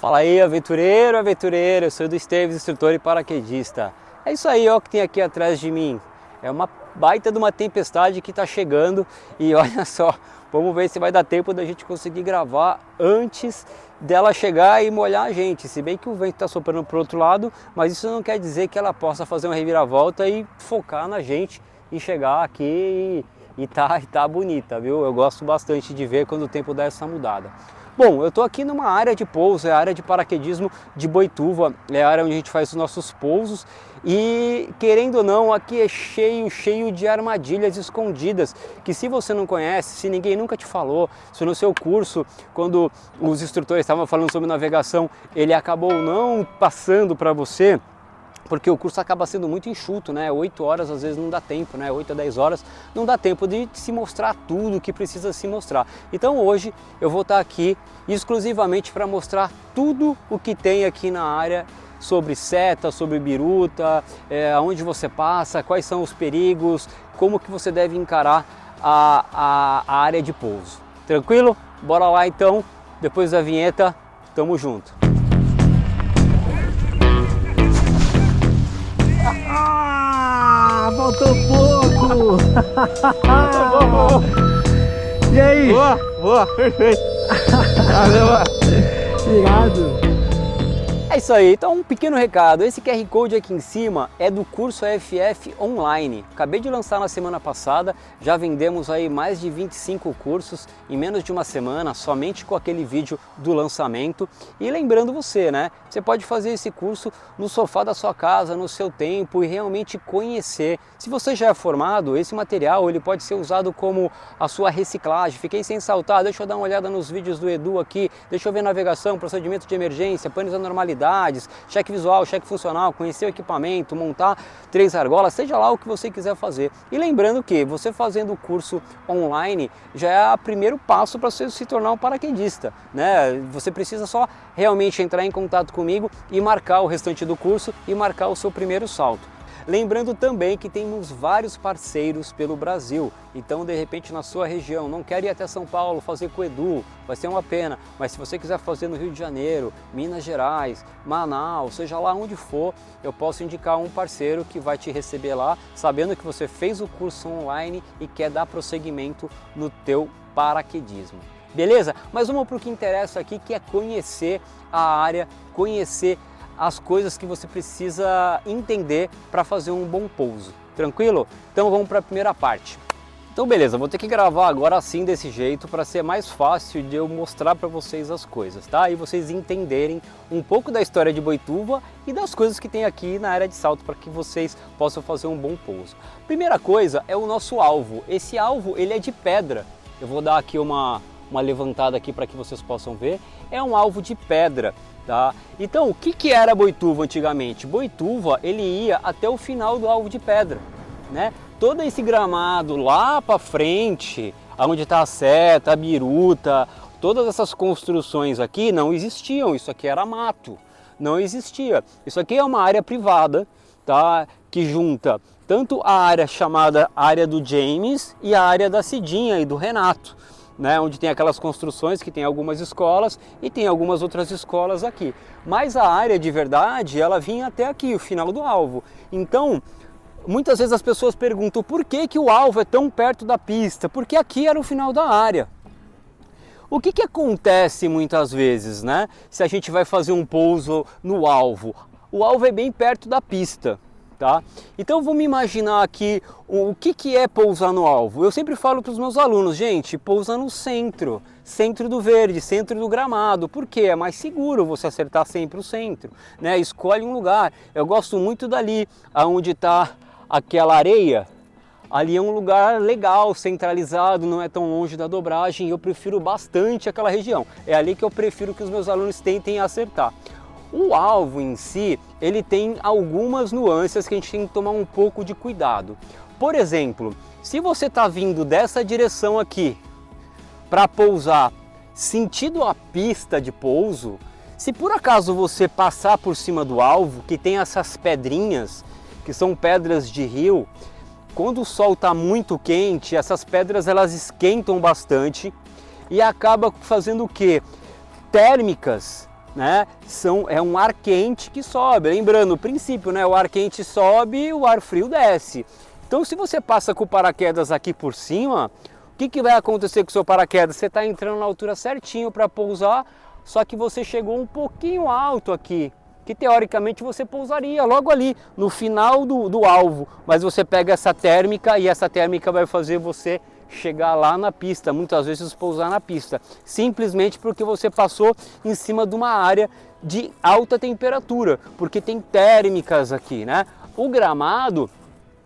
Fala aí, aventureiro, aventureira, eu sou do Esteves, instrutor e paraquedista. É isso aí, ó, que tem aqui atrás de mim. É uma baita de uma tempestade que está chegando e olha só, vamos ver se vai dar tempo da gente conseguir gravar antes dela chegar e molhar a gente. Se bem que o vento está soprando para o outro lado, mas isso não quer dizer que ela possa fazer uma reviravolta e focar na gente e chegar aqui e tá bonita, viu? Eu gosto bastante de ver quando o tempo dá essa mudada. Bom, eu estou aqui numa área de pouso, é a área de paraquedismo de Boituva, é a área onde a gente faz os nossos pousos e, querendo ou não, aqui é cheio de armadilhas escondidas, que se você não conhece, se ninguém nunca te falou, se no seu curso, quando os instrutores estavam falando sobre navegação, ele acabou não passando para você, porque o curso acaba sendo muito enxuto, né? 8 horas às vezes não dá tempo, né? 8 a 10 horas não dá tempo de se mostrar tudo que precisa se mostrar. Então hoje eu vou estar aqui exclusivamente para mostrar tudo o que tem aqui na área sobre seta, sobre biruta, aonde você passa, quais são os perigos, como que você deve encarar a área de pouso. Tranquilo? Bora lá então, depois da vinheta, tamo junto. Faltou pouco! E aí? Boa, perfeito! Valeu! Obrigado! É isso aí, então um pequeno recado, esse QR Code aqui em cima é do curso FF Online. Acabei de lançar na semana passada, já vendemos aí mais de 25 cursos em menos de uma semana, somente com aquele vídeo do lançamento. E lembrando você, né, você pode fazer esse curso no sofá da sua casa, no seu tempo e realmente conhecer. Se você já é formado, esse material ele pode ser usado como a sua reciclagem. Fiquei sem saltar, deixa eu dar uma olhada nos vídeos do Edu aqui, deixa eu ver navegação, procedimento de emergência, panos anormalidade, cheque visual, cheque funcional, conhecer o equipamento, montar 3 argolas, seja lá o que você quiser fazer. E lembrando que você fazendo o curso online já é o primeiro passo para você se tornar um paraquedista, né? Você precisa só realmente entrar em contato comigo e marcar o restante do curso e marcar o seu primeiro salto. Lembrando também que temos vários parceiros pelo Brasil, então de repente na sua região não quer ir até São Paulo fazer com o Edu, vai ser uma pena, mas se você quiser fazer no Rio de Janeiro, Minas Gerais, Manaus, seja lá onde for, eu posso indicar um parceiro que vai te receber lá, sabendo que você fez o curso online e quer dar prosseguimento no teu paraquedismo. Beleza? Mas vamos para o que interessa aqui, que é conhecer a área, conhecer as coisas que você precisa entender para fazer um bom pouso. Tranquilo? Então vamos para a primeira parte. Então beleza, vou ter que gravar agora assim desse jeito para ser mais fácil de eu mostrar para vocês as coisas, tá? E vocês entenderem um pouco da história de Boituva e das coisas que tem aqui na área de salto para que vocês possam fazer um bom pouso. Primeira coisa é o nosso alvo. Esse alvo ele é de pedra. Eu vou dar aqui uma levantada aqui para que vocês possam ver. É um alvo de pedra. Tá? Então, o que era Boituva antigamente? Boituva ele ia até o final do alvo de pedra, né? Todo esse gramado lá para frente, onde está a seta, a biruta, todas essas construções aqui não existiam. Isso aqui era mato, não existia. Isso aqui é uma área privada, tá? Que junta tanto a área chamada área do James e a área da Cidinha e do Renato. Né, onde tem aquelas construções que tem algumas escolas e tem algumas outras escolas aqui. Mas a área de verdade, ela vinha até aqui, o final do alvo. Então, muitas vezes as pessoas perguntam por que o alvo é tão perto da pista? Porque aqui era o final da área. O que acontece muitas vezes, né? Se a gente vai fazer um pouso no alvo? O alvo é bem perto da pista. Tá? Então vamos imaginar aqui o que é pousar no alvo. Eu sempre falo para os meus alunos, gente, pousa no centro do verde, centro do gramado, porque é mais seguro você acertar sempre o centro, né? Escolhe um lugar. Eu gosto muito dali, onde está aquela areia. Ali é um lugar legal, centralizado, não é tão longe da dobragem, e eu prefiro bastante aquela região. É ali que eu prefiro que os meus alunos tentem acertar. O alvo em si, ele tem algumas nuances que a gente tem que tomar um pouco de cuidado. Por exemplo, se você está vindo dessa direção aqui para pousar sentido a pista de pouso, se por acaso você passar por cima do alvo, que tem essas pedrinhas, que são pedras de rio, quando o sol está muito quente, essas pedras elas esquentam bastante e acaba fazendo o quê? Térmicas né? É um ar quente que sobe. Lembrando o princípio, né? O ar quente sobe, o ar frio desce. Então, se você passa com o paraquedas aqui por cima, o que vai acontecer com o seu paraquedas? Você está entrando na altura certinho para pousar, só que você chegou um pouquinho alto aqui, que teoricamente você pousaria logo ali no final do alvo, mas você pega essa térmica e essa térmica vai fazer você chegar lá na pista, muitas vezes pousar na pista, simplesmente porque você passou em cima de uma área de alta temperatura, porque tem térmicas aqui, né? O gramado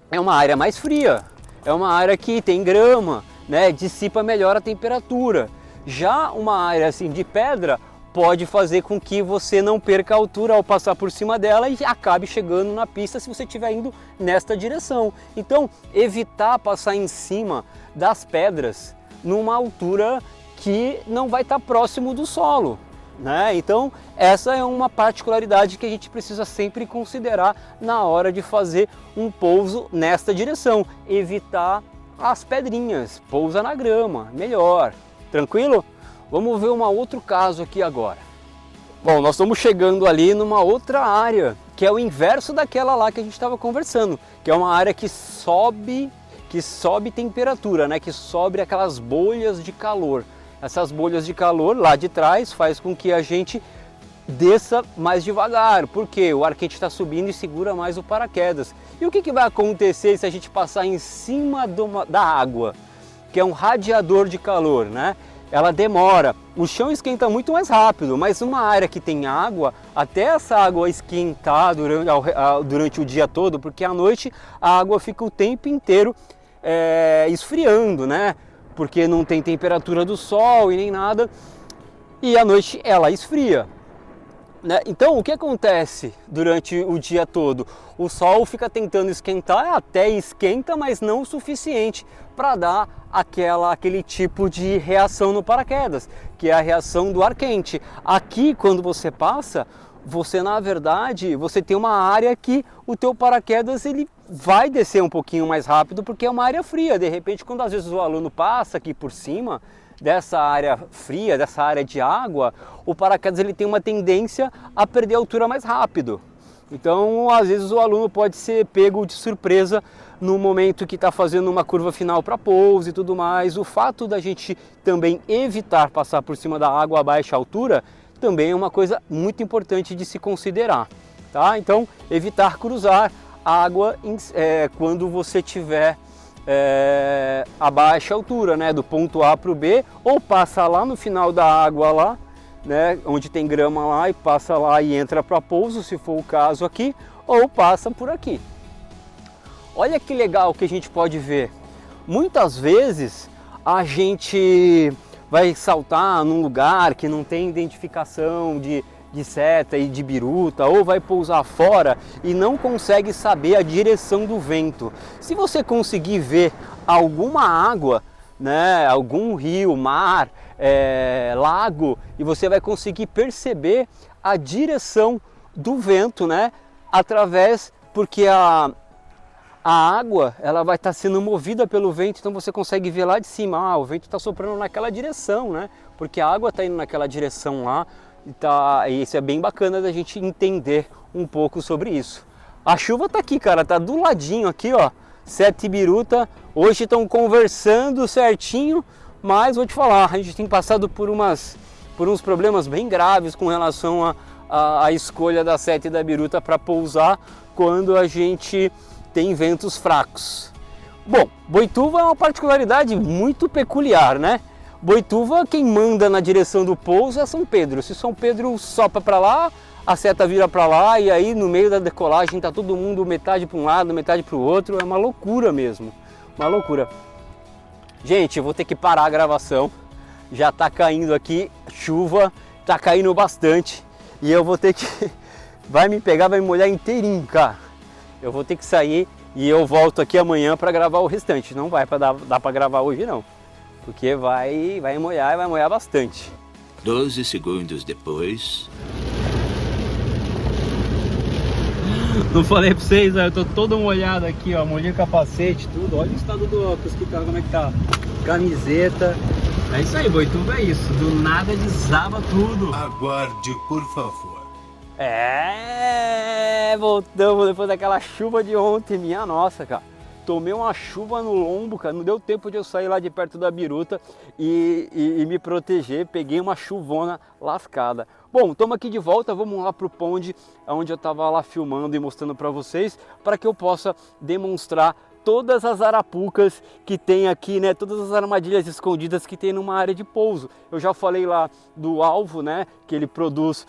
é uma área mais fria, é uma área que tem grama, né? Dissipa melhor a temperatura. Já uma área assim de pedra pode fazer com que você não perca a altura ao passar por cima dela e acabe chegando na pista se você estiver indo nesta direção. Então, evitar passar em cima das pedras numa altura que não vai estar próximo do solo, né? Então, essa é uma particularidade que a gente precisa sempre considerar na hora de fazer um pouso nesta direção. Evitar as pedrinhas, pousa na grama, melhor. Tranquilo? Vamos ver um outro caso aqui agora. Bom, nós estamos chegando ali numa outra área, que é o inverso daquela lá que a gente estava conversando, que é uma área que sobe temperatura, né? Que sobe aquelas bolhas de calor. Essas bolhas de calor lá de trás faz com que a gente desça mais devagar, porque o ar quente está subindo e segura mais o paraquedas. E o que vai acontecer se a gente passar em cima da água, que é um radiador de calor, né? Ela demora, o chão esquenta muito mais rápido, mas uma área que tem água, até essa água esquentar durante o dia todo, porque à noite a água fica o tempo inteiro esfriando, né? Porque não tem temperatura do sol e nem nada, e à noite ela esfria, né? Então o que acontece durante o dia todo? O sol fica tentando esquentar, até esquenta, mas não o suficiente para dar aquele tipo de reação no paraquedas, que é a reação do ar quente. Aqui, quando você passa, você na verdade, você tem uma área que o teu paraquedas ele vai descer um pouquinho mais rápido, porque é uma área fria. De repente, quando às vezes o aluno passa aqui por cima dessa área fria, dessa área de água, o paraquedas ele tem uma tendência a perder altura mais rápido. Então, às vezes o aluno pode ser pego de surpresa no momento que está fazendo uma curva final para pouso e tudo mais. O fato da gente também evitar passar por cima da água a baixa altura também é uma coisa muito importante de se considerar, tá? Então, evitar cruzar água quando você tiver a baixa altura, né, do ponto A para o B, ou passa lá no final da água lá, né, onde tem grama lá, e passa lá e entra para pouso, se for o caso aqui, ou passa por aqui. Olha que legal que a gente pode ver. Muitas vezes a gente vai saltar num lugar que não tem identificação de seta e de biruta, ou vai pousar fora e não consegue saber a direção do vento. Se você conseguir ver alguma água, né, algum rio, mar, lago, e você vai conseguir perceber a direção do vento, né, porque a água ela vai estar sendo movida pelo vento, então você consegue ver lá de cima, o vento está soprando naquela direção, né, porque a água está indo naquela direção lá, e isso é bem bacana da gente entender um pouco sobre isso. A chuva tá aqui, cara, tá do ladinho aqui, ó, Seta e Biruta, hoje estão conversando certinho, mas vou te falar, a gente tem passado por uns problemas bem graves com relação à escolha da Seta e da Biruta para pousar quando a gente tem ventos fracos. Bom, Boituva é uma particularidade muito peculiar, né? Boituva, quem manda na direção do pouso é São Pedro. Se São Pedro sopra para lá, a seta vira para lá, e aí no meio da decolagem tá todo mundo metade para um lado, metade para o outro. É uma loucura mesmo, uma loucura. Gente, eu vou ter que parar a gravação. Já tá caindo aqui chuva, tá caindo bastante, e eu vou ter que vai me pegar, vai me molhar inteirinho, cara. Eu vou ter que sair e eu volto aqui amanhã para gravar o restante. Não vai para dar para gravar hoje não, porque vai molhar e vai molhar bastante. 12 segundos depois. Não falei pra vocês, né? Eu tô todo molhado aqui, ó. Molhei o capacete, tudo. Olha o estado do óculos que tá, como é que tá. Camiseta. É isso aí, Boituva, é isso. Do nada desaba tudo. Aguarde, por favor. Voltamos depois daquela chuva de ontem, minha nossa, cara. Tomei uma chuva no lombo, cara, não deu tempo de eu sair lá de perto da biruta e me proteger, peguei uma chuvona lascada. Bom, estamos aqui de volta, vamos lá pro ponde, onde eu estava lá filmando e mostrando para vocês, para que eu possa demonstrar todas as arapucas que tem aqui, né? Todas as armadilhas escondidas que tem numa área de pouso. Eu já falei lá do alvo, né? Que ele produz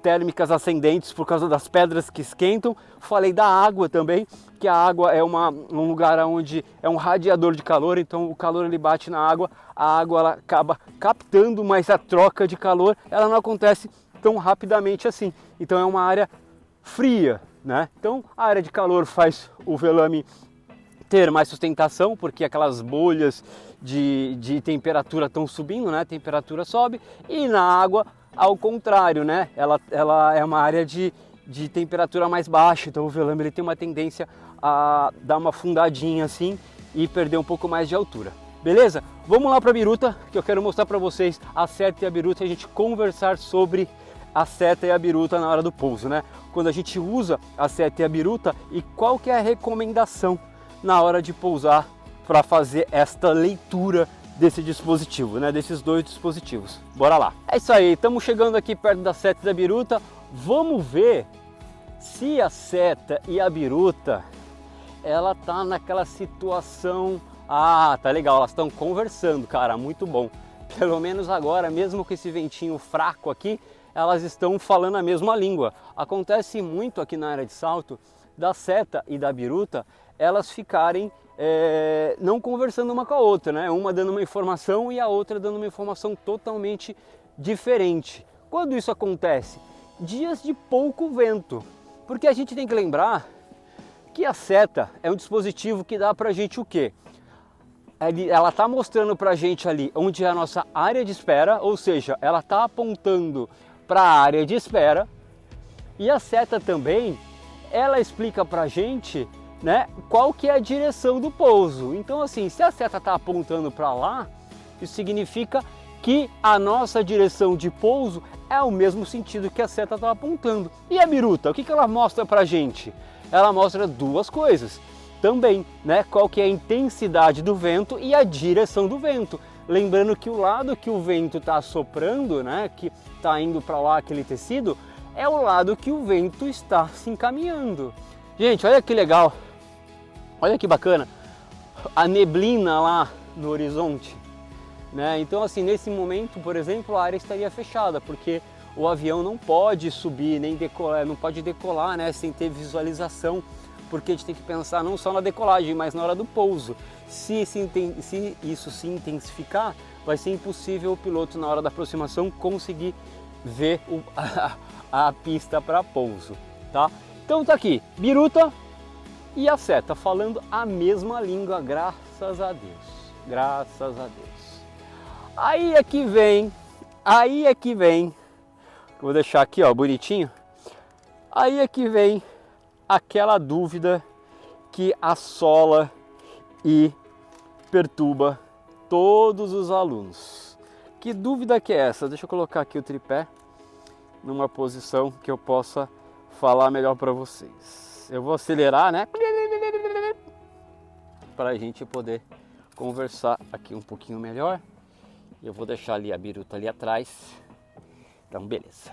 térmicas ascendentes por causa das pedras que esquentam. Falei da água também, que a água é um lugar onde é um radiador de calor, então o calor ele bate na água, a água ela acaba captando, mas a troca de calor ela não acontece tão rapidamente assim. Então é uma área fria, né? Então a área de calor faz o velame ter mais sustentação, porque aquelas bolhas de temperatura estão subindo, né? A temperatura sobe, e na água, ao contrário, né? Ela é uma área de temperatura mais baixa, então o velame ele tem uma tendência a dar uma fundadinha assim e perder um pouco mais de altura. Beleza? Vamos lá para a biruta, que eu quero mostrar para vocês a seta e a biruta, e a gente conversar sobre a seta e a biruta na hora do pouso, né? Quando a gente usa a seta e a biruta, e qual que é a recomendação na hora de pousar para fazer esta leitura desse dispositivo, né? Desses dois dispositivos. Bora lá. É isso aí, estamos chegando aqui perto da seta e da biruta. Vamos ver se a seta e a biruta ela tá naquela situação. Ah, tá legal, elas estão conversando, cara, muito bom. Pelo menos agora, mesmo com esse ventinho fraco aqui, elas estão falando a mesma língua. Acontece muito aqui na área de salto da seta e da biruta elas ficarem não conversando uma com a outra, né? Uma dando uma informação e a outra dando uma informação totalmente diferente. Quando isso acontece? Dias de pouco vento, porque a gente tem que lembrar que a seta é um dispositivo que dá pra gente o quê? Ela está mostrando pra gente ali onde é a nossa área de espera, ou seja, ela está apontando para a área de espera, e a seta também, ela explica pra gente, né, qual que é a direção do pouso. Então assim, se a seta está apontando para lá, isso significa que a nossa direção de pouso é o mesmo sentido que a seta está apontando. E a biruta, o que ela mostra para a gente? Ela mostra duas coisas também, né? Qual que é a intensidade do vento e a direção do vento. Lembrando que o lado que o vento está soprando, né, que está indo para lá aquele tecido, é o lado que o vento está se encaminhando. Gente, olha que legal, olha que bacana, a neblina lá no horizonte, né? Então assim, nesse momento, por exemplo, a área estaria fechada, porque o avião não pode subir, nem decolar, não pode decolar, né, sem ter visualização, porque a gente tem que pensar não só na decolagem, mas na hora do pouso. Se isso se intensificar, vai ser impossível o piloto, na hora da aproximação, conseguir ver a pista para pouso, tá? Então tá aqui, biruta e a seta falando a mesma língua, graças a Deus, graças a Deus. Aí é que vem, vou deixar aqui ó, bonitinho, aí é que vem aquela dúvida que assola e perturba todos os alunos. Que dúvida que é essa? Deixa eu colocar aqui o tripé numa posição que eu possa falar melhor para vocês. Eu vou acelerar, né? Para a gente poder conversar aqui um pouquinho melhor. Eu vou deixar ali a biruta ali atrás. Então, beleza.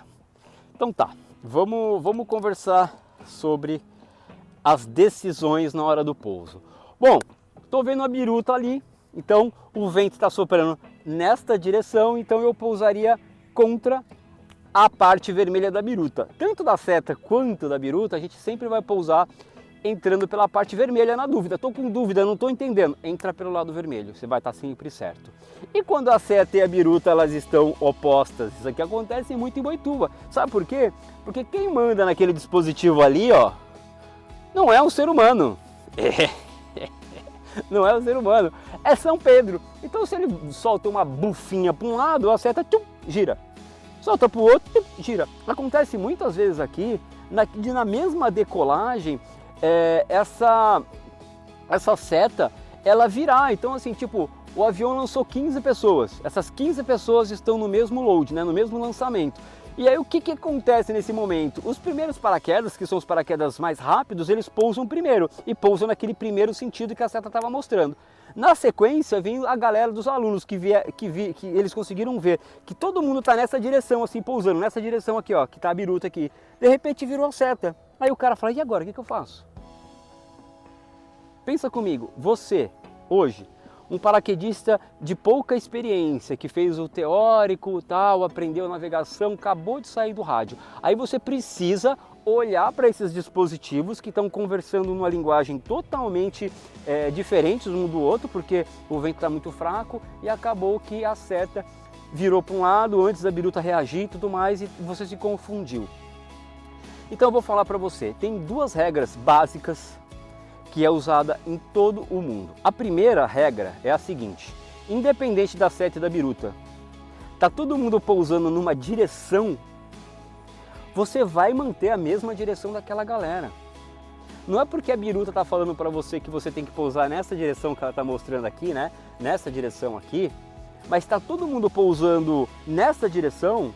Então tá, vamos conversar sobre as decisões na hora do pouso. Bom, estou vendo a biruta ali, então o vento está soprando nesta direção, então eu pousaria contra a parte vermelha da biruta. Tanto da seta quanto da biruta, a gente sempre vai pousar entrando pela parte vermelha na dúvida. Estou com dúvida, não estou entendendo. Entra pelo lado vermelho, você vai estar sempre certo. E quando a seta e a biruta elas estão opostas, isso aqui acontece muito em Boituva. Sabe por quê? Porque quem manda naquele dispositivo ali, ó, não é um ser humano. Não é um ser humano, é São Pedro. Então se ele solta uma bufinha para um lado, a seta gira. Solta para o outro, gira. Acontece muitas vezes aqui, na mesma decolagem, essa seta, ela virar. Então assim, tipo, o avião lançou 15 pessoas. Essas 15 pessoas estão no mesmo load, né, no mesmo lançamento. E aí o que acontece nesse momento? Os primeiros paraquedas, que são os paraquedas mais rápidos, eles pousam primeiro e pousam naquele primeiro sentido que a seta estava mostrando. Na sequência vem a galera dos alunos que eles conseguiram ver que todo mundo está nessa direção, assim, pousando nessa direção aqui, ó, que está a biruta aqui. De repente virou a seta. Aí o cara fala, e agora, o que eu faço? Pensa comigo, você, hoje, um paraquedista de pouca experiência, que fez o teórico, tal, aprendeu a navegação, acabou de sair do rádio. Aí você precisa olhar para esses dispositivos que estão conversando numa linguagem totalmente diferente um do outro, porque o vento está muito fraco e acabou que a seta virou para um lado antes da biruta reagir e tudo mais, e você se confundiu. Então eu vou falar para você, tem duas regras básicas que é usada em todo o mundo. A primeira regra é a seguinte: independente da seta e da biruta, tá todo mundo pousando numa direção, você vai manter a mesma direção daquela galera. Não é porque a biruta tá falando para você que você tem que pousar nessa direção que ela tá mostrando aqui, né? Nessa direção aqui, mas tá todo mundo pousando nessa direção,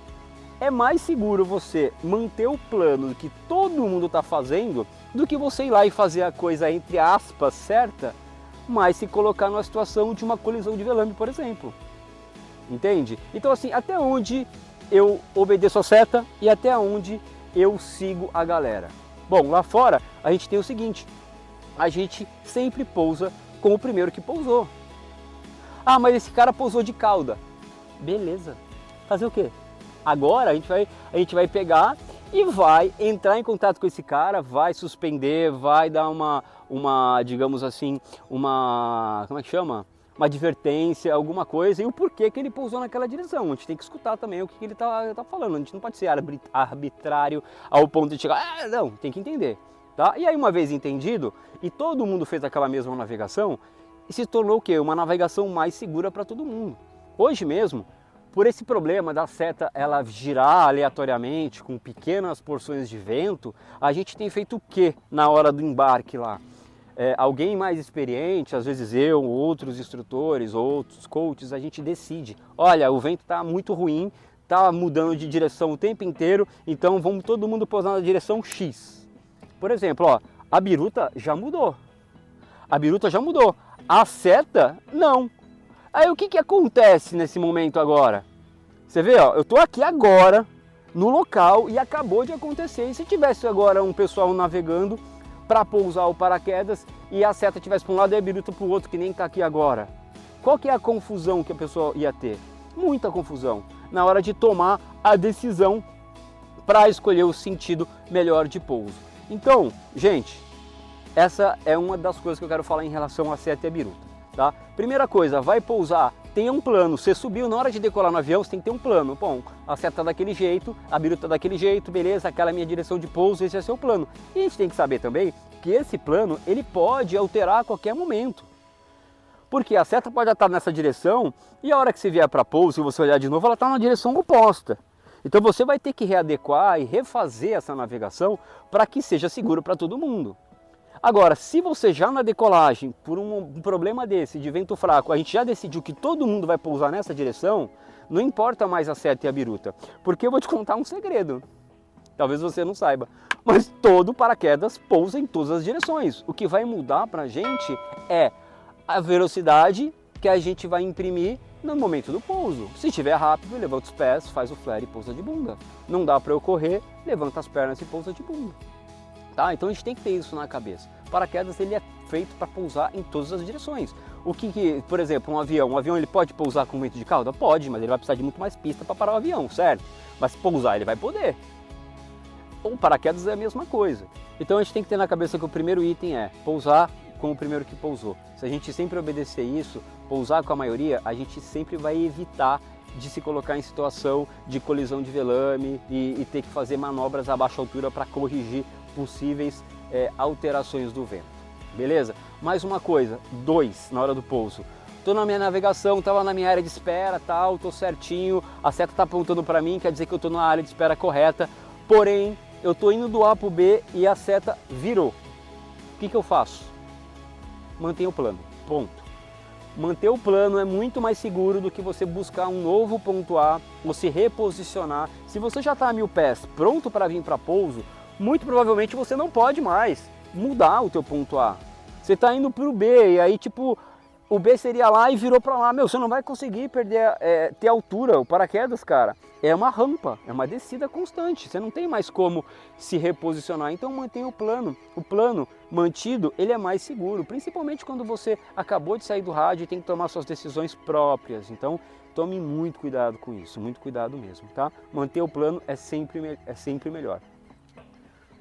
é mais seguro você manter o plano que todo mundo está fazendo do que você ir lá e fazer a coisa, entre aspas, certa, mas se colocar numa situação de uma colisão de velame, por exemplo. Entende? Então assim, até onde eu obedeço a seta e até onde eu sigo a galera. Bom, lá fora a gente tem o seguinte, a gente sempre pousa com o primeiro que pousou. Ah, mas esse cara pousou de cauda. Beleza. Fazer o quê? Agora a gente vai pegar e vai entrar em contato com esse cara, vai suspender, vai dar uma digamos assim, como é que chama? Uma advertência, alguma coisa, e o porquê que ele pousou naquela direção. A gente tem que escutar também o que ele tá falando. A gente não pode ser arbitrário ao ponto de chegar, não, tem que entender. Tá? E aí, uma vez entendido, e todo mundo fez aquela mesma navegação, se tornou o quê? Uma navegação mais segura para todo mundo. Hoje mesmo, por esse problema da seta ela girar aleatoriamente com pequenas porções de vento, a gente tem feito o que na hora do embarque lá? Alguém mais experiente, às vezes eu, outros instrutores, outros coaches, a gente decide, olha, o vento está muito ruim, está mudando de direção o tempo inteiro, então vamos todo mundo pousar na direção X. Por exemplo, ó, a biruta já mudou. A biruta já mudou. A seta, não. Aí o que acontece nesse momento agora? Você vê, ó, eu estou aqui agora, no local, e acabou de acontecer. E se tivesse agora um pessoal navegando para pousar o paraquedas e a seta tivesse para um lado e a biruta para o outro, que nem está aqui agora? Qual que é a confusão que a pessoa ia ter? Muita confusão na hora de tomar a decisão para escolher o sentido melhor de pouso. Então, gente, essa é uma das coisas que eu quero falar em relação à seta e a biruta. Tá? Primeira coisa, vai pousar, tenha um plano. Você subiu, na hora de decolar no avião, você tem que ter um plano. Bom, a seta tá daquele jeito, a biruta tá daquele jeito, beleza, aquela é a minha direção de pouso, esse é o seu plano. E a gente tem que saber também que esse plano, ele pode alterar a qualquer momento. Porque a seta pode estar nessa direção e a hora que você vier para pouso e você olhar de novo, ela está na direção oposta. Então você vai ter que readequar e refazer essa navegação para que seja seguro para todo mundo. Agora, se você já na decolagem, por um problema desse, de vento fraco, a gente já decidiu que todo mundo vai pousar nessa direção, não importa mais a seta e a biruta. Porque eu vou te contar um segredo. Talvez você não saiba. Mas todo paraquedas pousa em todas as direções. O que vai mudar para a gente é a velocidade que a gente vai imprimir no momento do pouso. Se estiver rápido, levanta os pés, faz o flare e pousa de bunda. Não dá para eu correr, levanta as pernas e pousa de bunda. Tá? Então a gente tem que ter isso na cabeça. O paraquedas ele é feito para pousar em todas as direções. Por exemplo, um avião ele pode pousar com vento de cauda? Pode, mas ele vai precisar de muito mais pista para parar o avião, certo? Mas pousar ele vai poder. O paraquedas é a mesma coisa. Então a gente tem que ter na cabeça que o primeiro item é pousar com o primeiro que pousou. Se a gente sempre obedecer isso, pousar com a maioria, a gente sempre vai evitar de se colocar em situação de colisão de velame e ter que fazer manobras a baixa altura para corrigir possíveis alterações do vento. Beleza? Mais uma coisa, 2 na hora do pouso. Estou na minha navegação, estava na minha área de espera, tal, estou certinho, a seta está apontando para mim, quer dizer que eu estou na área de espera correta, porém eu estou indo do A para o B e a seta virou. O que eu faço? Mantenho o plano, ponto. manter o plano é muito mais seguro do que você buscar um novo ponto A ou se reposicionar. Se você já está a 1000 pés pronto para vir para pouso, muito provavelmente você não pode mais mudar o teu ponto A. Você está indo para o B e aí tipo o B seria lá e virou para lá. Meu, você não vai conseguir perder, ter altura. O paraquedas, cara, é uma rampa, é uma descida constante. Você não tem mais como se reposicionar. Então mantenha o plano. O plano mantido, ele é mais seguro. Principalmente quando você acabou de sair do rádio e tem que tomar suas decisões próprias. Então tome muito cuidado com isso, muito cuidado mesmo, tá? Manter o plano é sempre melhor.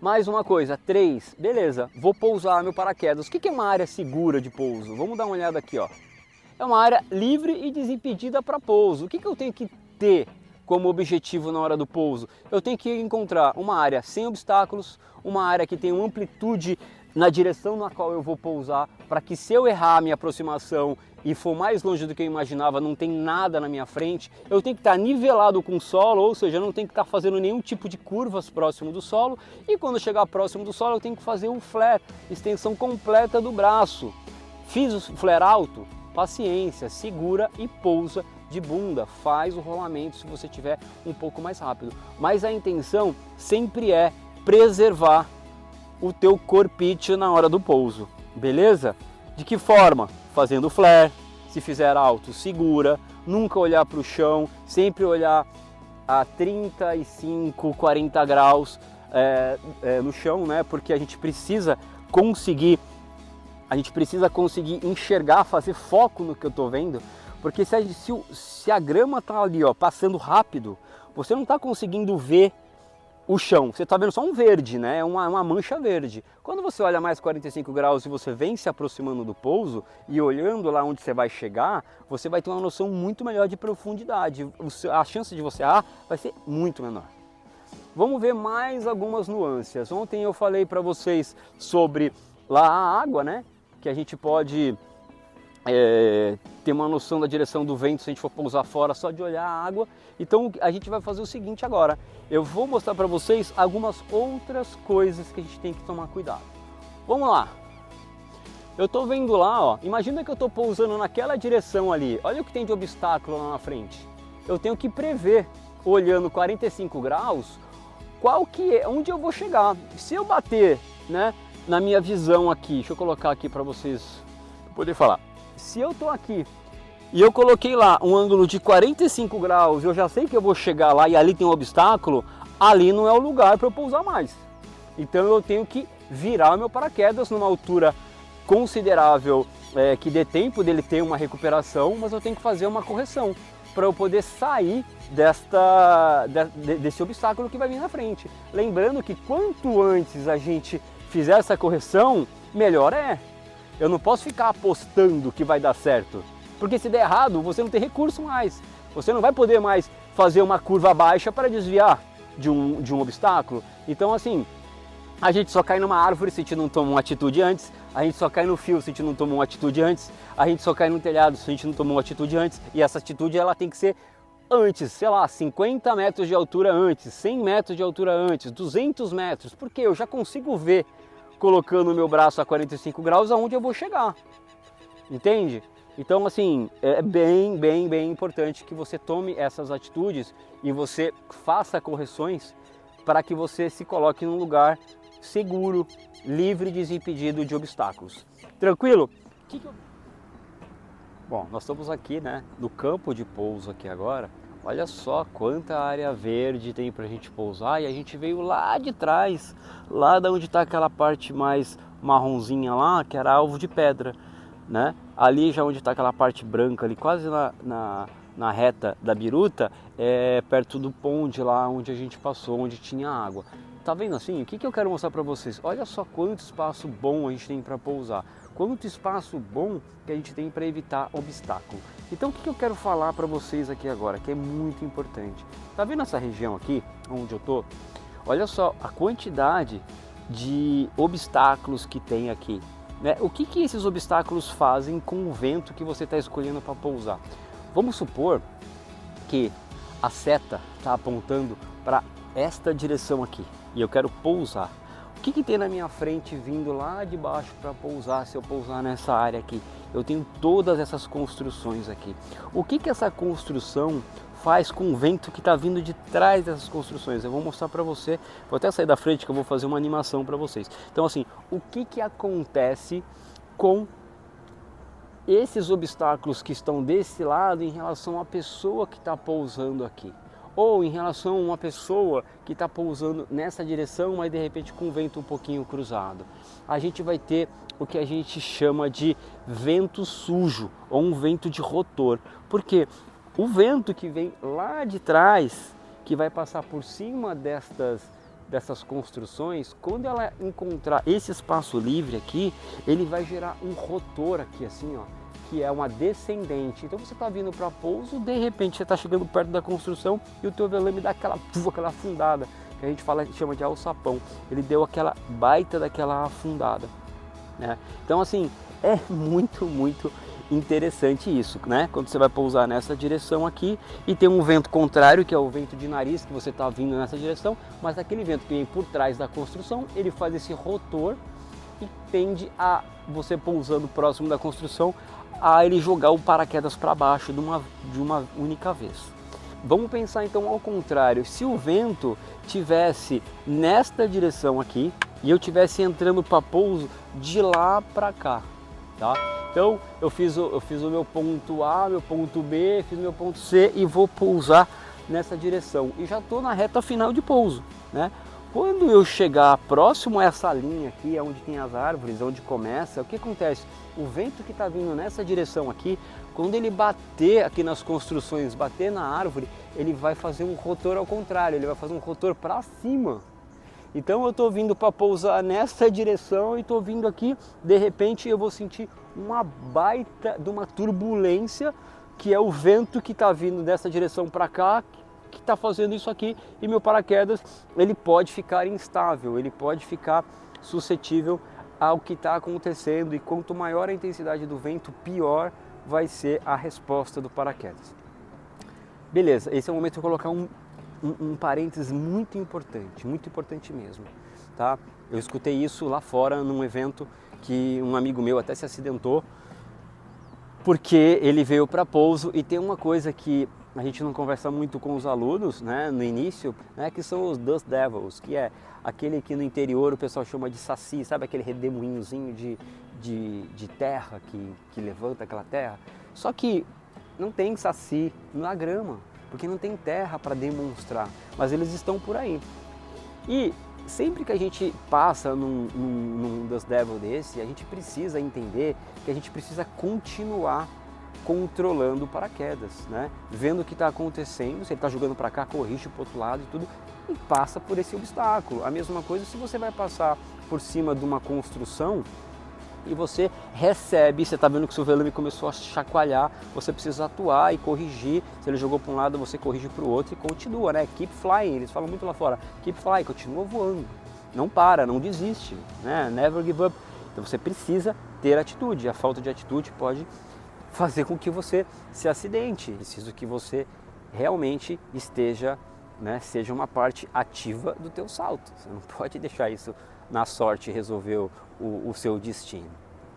Mais uma coisa, 3, beleza, vou pousar meu paraquedas. O que é uma área segura de pouso? Vamos dar uma olhada aqui, ó. É uma área livre e desimpedida para pouso. O que eu tenho que ter como objetivo na hora do pouso? Eu tenho que encontrar uma área sem obstáculos, uma área que tenha uma amplitude na direção na qual eu vou pousar, para que se eu errar a minha aproximação e for mais longe do que eu imaginava, não tem nada na minha frente, eu tenho que estar nivelado com o solo, ou seja, eu não tenho que estar fazendo nenhum tipo de curvas próximo do solo, e quando chegar próximo do solo eu tenho que fazer um flare, extensão completa do braço. Fiz o flare alto, paciência, segura e pousa de bunda, faz o rolamento se você tiver um pouco mais rápido. Mas a intenção sempre é preservar o teu corpite na hora do pouso, beleza? De que forma? Fazendo flare, se fizer alto, segura, nunca olhar para o chão, sempre olhar a 35, 40 graus no chão, né? Porque a gente precisa conseguir enxergar, fazer foco no que eu estou vendo, porque se a grama está ali, ó, passando rápido, você não está conseguindo ver o chão, você está vendo só um verde, né? É uma mancha verde. Quando você olha mais 45 graus e você vem se aproximando do pouso e olhando lá onde você vai chegar, você vai ter uma noção muito melhor de profundidade. A chance de você errar vai ser muito menor. Vamos ver mais algumas nuances. Ontem eu falei para vocês sobre lá a água, né? Que a gente pode ter uma noção da direção do vento se a gente for pousar fora só de olhar a água. Então a gente vai fazer o seguinte agora, eu vou mostrar para vocês algumas outras coisas que a gente tem que tomar cuidado. Vamos lá, eu estou vendo lá, ó, imagina que eu estou pousando naquela direção ali, olha o que tem de obstáculo lá na frente. Eu tenho que prever, olhando 45 graus, onde eu vou chegar. Se eu bater, né, na minha visão aqui, deixa eu colocar aqui para vocês poderem falar. Se eu estou aqui e eu coloquei lá um ângulo de 45 graus, eu já sei que eu vou chegar lá e ali tem um obstáculo, ali não é o lugar para eu pousar mais. Então eu tenho que virar o meu paraquedas numa altura considerável, que dê tempo dele ter uma recuperação, mas eu tenho que fazer uma correção para eu poder sair desse obstáculo que vai vir na frente. Lembrando que quanto antes a gente fizer essa correção, melhor é. Eu não posso ficar apostando que vai dar certo, porque se der errado, você não tem recurso mais. Você não vai poder mais fazer uma curva baixa para desviar de um obstáculo. Então assim, a gente só cai numa árvore se a gente não toma uma atitude antes, a gente só cai no fio se a gente não tomou uma atitude antes, a gente só cai no telhado se a gente não tomou uma atitude antes, e essa atitude ela tem que ser antes, sei lá, 50 metros de altura antes, 100 metros de altura antes, 200 metros, porque eu já consigo ver colocando o meu braço a 45 graus aonde eu vou chegar, entende? Então assim, é bem importante que você tome essas atitudes e você faça correções para que você se coloque num lugar seguro, livre e desimpedido de obstáculos. Tranquilo? Bom, nós estamos aqui, né, no campo de pouso aqui agora. Olha só quanta área verde tem para a gente pousar, e a gente veio lá de trás, lá da onde está aquela parte mais marronzinha lá, que era alvo de pedra, né? Ali já onde está aquela parte branca ali, quase na reta da biruta, perto do ponte lá onde a gente passou, onde tinha água. Tá vendo assim? O que eu quero mostrar para vocês? Olha só quanto espaço bom a gente tem para pousar. Quanto espaço bom que a gente tem para evitar obstáculo. Então o que eu quero falar para vocês aqui agora, que é muito importante. Tá vendo essa região aqui, onde eu tô? Olha só a quantidade de obstáculos que tem aqui, né? O que esses obstáculos fazem com o vento que você está escolhendo para pousar? Vamos supor que a seta está apontando para esta direção aqui e eu quero pousar. O que tem na minha frente vindo lá de baixo para pousar, se eu pousar nessa área aqui? Eu tenho todas essas construções aqui. O que essa construção faz com o vento que está vindo de trás dessas construções? Eu vou mostrar para você, vou até sair da frente que eu vou fazer uma animação para vocês. Então assim, o que acontece com esses obstáculos que estão desse lado em relação à pessoa que está pousando aqui? Ou em relação a uma pessoa que está pousando nessa direção, mas de repente com o vento um pouquinho cruzado. A gente vai ter o que a gente chama de vento sujo, ou um vento de rotor. Porque o vento que vem lá de trás, que vai passar por cima dessas construções, quando ela encontrar esse espaço livre aqui, ele vai gerar um rotor aqui assim, ó, que é uma descendente. Então você está vindo para pouso, de repente você está chegando perto da construção e o teu velame dá aquela afundada, que a gente chama de alçapão. Ele deu aquela baita daquela afundada, né? Então assim, é muito interessante isso, né? Quando você vai pousar nessa direção aqui e tem um vento contrário, que é o vento de nariz, que você está vindo nessa direção, mas aquele vento que vem por trás da construção, ele faz esse rotor e tende a, você pousando próximo da construção, a ele jogar o paraquedas para baixo de uma única vez. Vamos pensar então ao contrário. Se o vento tivesse nesta direção aqui e eu tivesse entrando para pouso de lá para cá, tá? Então eu fiz o meu ponto A, meu ponto B, fiz meu ponto C e vou pousar nessa direção. E já estou na reta final de pouso, né? Quando eu chegar próximo a essa linha aqui, onde tem as árvores, onde começa, o que acontece? O vento que está vindo nessa direção aqui, quando ele bater aqui nas construções, bater na árvore, ele vai fazer um rotor ao contrário, ele vai fazer um rotor para cima. Então eu estou vindo para pousar nessa direção e estou vindo aqui, de repente eu vou sentir uma baita de uma turbulência, que é o vento que está vindo dessa direção para cá, que está fazendo isso aqui, e meu paraquedas ele pode ficar instável, ele pode ficar suscetível ao que está acontecendo, e quanto maior a intensidade do vento, pior vai ser a resposta do paraquedas. Beleza, esse é o momento de colocar um parênteses muito importante mesmo, tá? Eu escutei isso lá fora num evento que um amigo meu até se acidentou porque ele veio para pouso, e tem uma coisa que a gente não conversa muito com os alunos, né, no início, né, que são os Dust Devils, que é aquele que no interior o pessoal chama de saci, sabe aquele redemoinhozinho de terra que levanta aquela terra? Só que não tem saci na grama, porque não tem terra para demonstrar, mas eles estão por aí. E sempre que a gente passa num Dust Devil desse, a gente precisa entender que a gente precisa continuar controlando o paraquedas, né? Vendo o que está acontecendo, se ele está jogando para cá, corrige para o outro lado e tudo, e passa por esse obstáculo. A mesma coisa se você vai passar por cima de uma construção e você recebe, você está vendo que o seu velame começou a chacoalhar, você precisa atuar e corrigir. Se ele jogou para um lado, você corrige para o outro e continua, né? Keep flying, eles falam muito lá fora, keep flying, continua voando, não para, não desiste, né? Never give up. Então você precisa ter atitude, a falta de atitude pode fazer com que você se acidente. Preciso que você realmente esteja, né, seja uma parte ativa do teu salto. Você não pode deixar isso na sorte resolver o seu destino,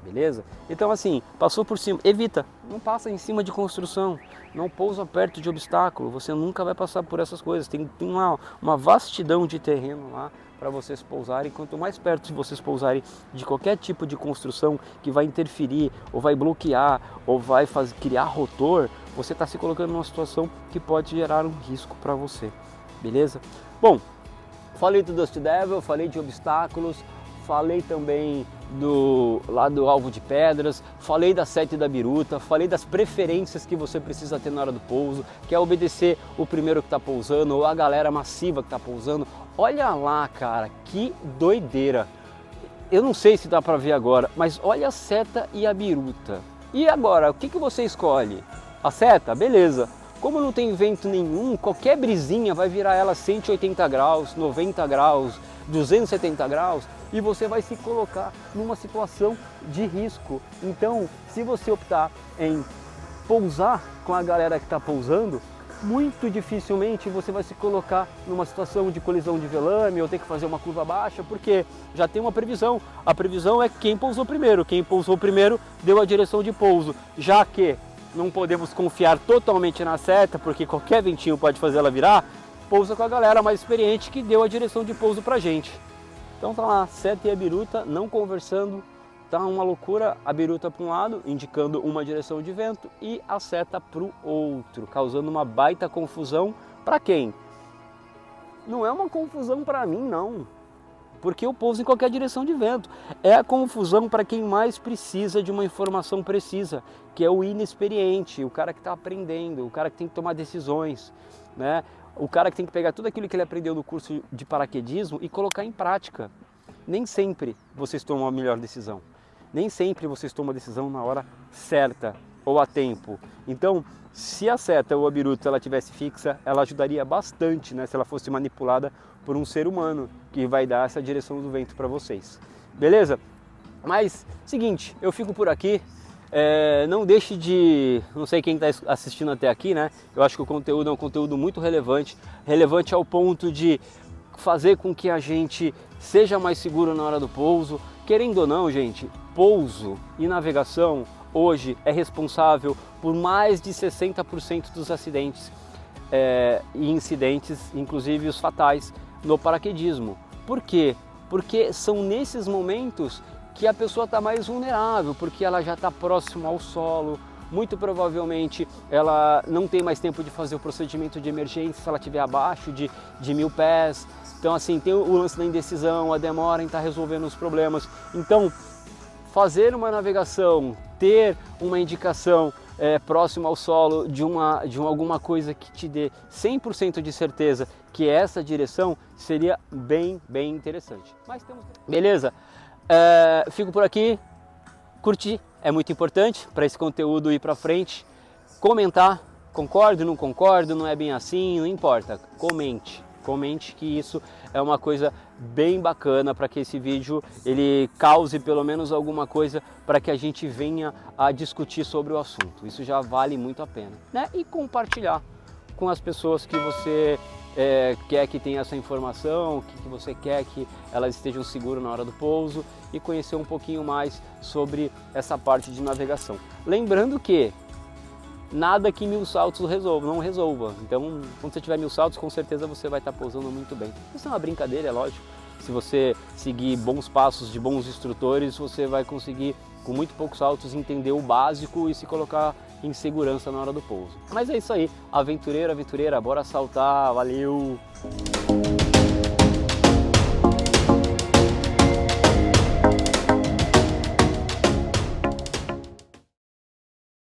beleza? Então assim, passou por cima, evita, não passa em cima de construção, não pousa perto de obstáculo, você nunca vai passar por essas coisas. Tem uma vastidão de terreno lá para vocês pousarem. Quanto mais perto vocês pousarem de qualquer tipo de construção que vai interferir, ou vai bloquear, ou vai criar rotor, você está se colocando numa situação que pode gerar um risco para você, beleza? Bom, falei do Dust Devil, falei de obstáculos, falei também do alvo de pedras, falei da sete da biruta, falei das preferências que você precisa ter na hora do pouso, que é obedecer o primeiro que está pousando ou a galera massiva que está pousando. Olha lá, cara, que doideira! Eu não sei se dá para ver agora, mas olha a seta e a biruta. E agora, o que você escolhe? A seta? Beleza. Como não tem vento nenhum, qualquer brisinha vai virar ela 180 graus, 90 graus, 270 graus, e você vai se colocar numa situação de risco. Então, se você optar em pousar com a galera que está pousando, muito dificilmente você vai se colocar numa situação de colisão de velame ou ter que fazer uma curva baixa, porque já tem uma previsão. A previsão é quem pousou primeiro. Quem pousou primeiro deu a direção de pouso, já que não podemos confiar totalmente na seta, porque qualquer ventinho pode fazer ela virar, pousa com a galera mais experiente que deu a direção de pouso pra gente. Então tá lá, seta e a biruta não conversando, tá uma loucura, a biruta para um lado, indicando uma direção de vento, e a seta para o outro, causando uma baita confusão. Para quem? Não é uma confusão para mim, não, porque eu pouso em qualquer direção de vento. É a confusão para quem mais precisa de uma informação precisa, que é o inexperiente, o cara que está aprendendo, o cara que tem que tomar decisões, né? O cara que tem que pegar tudo aquilo que ele aprendeu no curso de paraquedismo e colocar em prática. Nem sempre vocês tomam a melhor decisão. Nem sempre vocês tomam a decisão na hora certa ou a tempo. Então, se a seta ou a biruta ela tivesse fixa, ela ajudaria bastante, né, se ela fosse manipulada por um ser humano que vai dar essa direção do vento para vocês. Beleza? Mas, seguinte, eu fico por aqui. Não deixe de... Não sei quem está assistindo até aqui, né? Eu acho que o conteúdo é um conteúdo muito relevante. Relevante ao ponto de fazer com que a gente seja mais seguro na hora do pouso. Querendo ou não, gente, pouso e navegação hoje é responsável por mais de 60% dos acidentes e incidentes, inclusive os fatais, no paraquedismo. Por quê? Porque são nesses momentos que a pessoa está mais vulnerável, porque ela já está próxima ao solo, muito provavelmente ela não tem mais tempo de fazer o procedimento de emergência se ela estiver abaixo de 1000 pés. Então assim, tem o lance da indecisão, a demora em estar resolvendo os problemas. Então, fazer uma navegação, ter uma indicação próxima ao solo de alguma coisa que te dê 100% de certeza que é essa direção, seria bem interessante. Mas temos... Beleza? Fico por aqui. Curtir é muito importante para esse conteúdo ir para frente. Comentar, concordo, não concordo, não é bem assim, não importa. Comente que isso é uma coisa bem bacana para que esse vídeo ele cause pelo menos alguma coisa para que a gente venha a discutir sobre o assunto. Isso já vale muito a pena, né? E compartilhar com as pessoas que você quer que tenha essa informação, que você quer que elas estejam seguras na hora do pouso e conhecer um pouquinho mais sobre essa parte de navegação. Lembrando que nada que 1000 saltos não resolva. Então, quando você tiver 1000 saltos, com certeza você vai estar pousando muito bem. Isso é uma brincadeira, é lógico. Se você seguir bons passos de bons instrutores, você vai conseguir, com muito poucos saltos, entender o básico e se colocar em segurança na hora do pouso. Mas é isso aí, aventureiro, aventureira, bora saltar, valeu!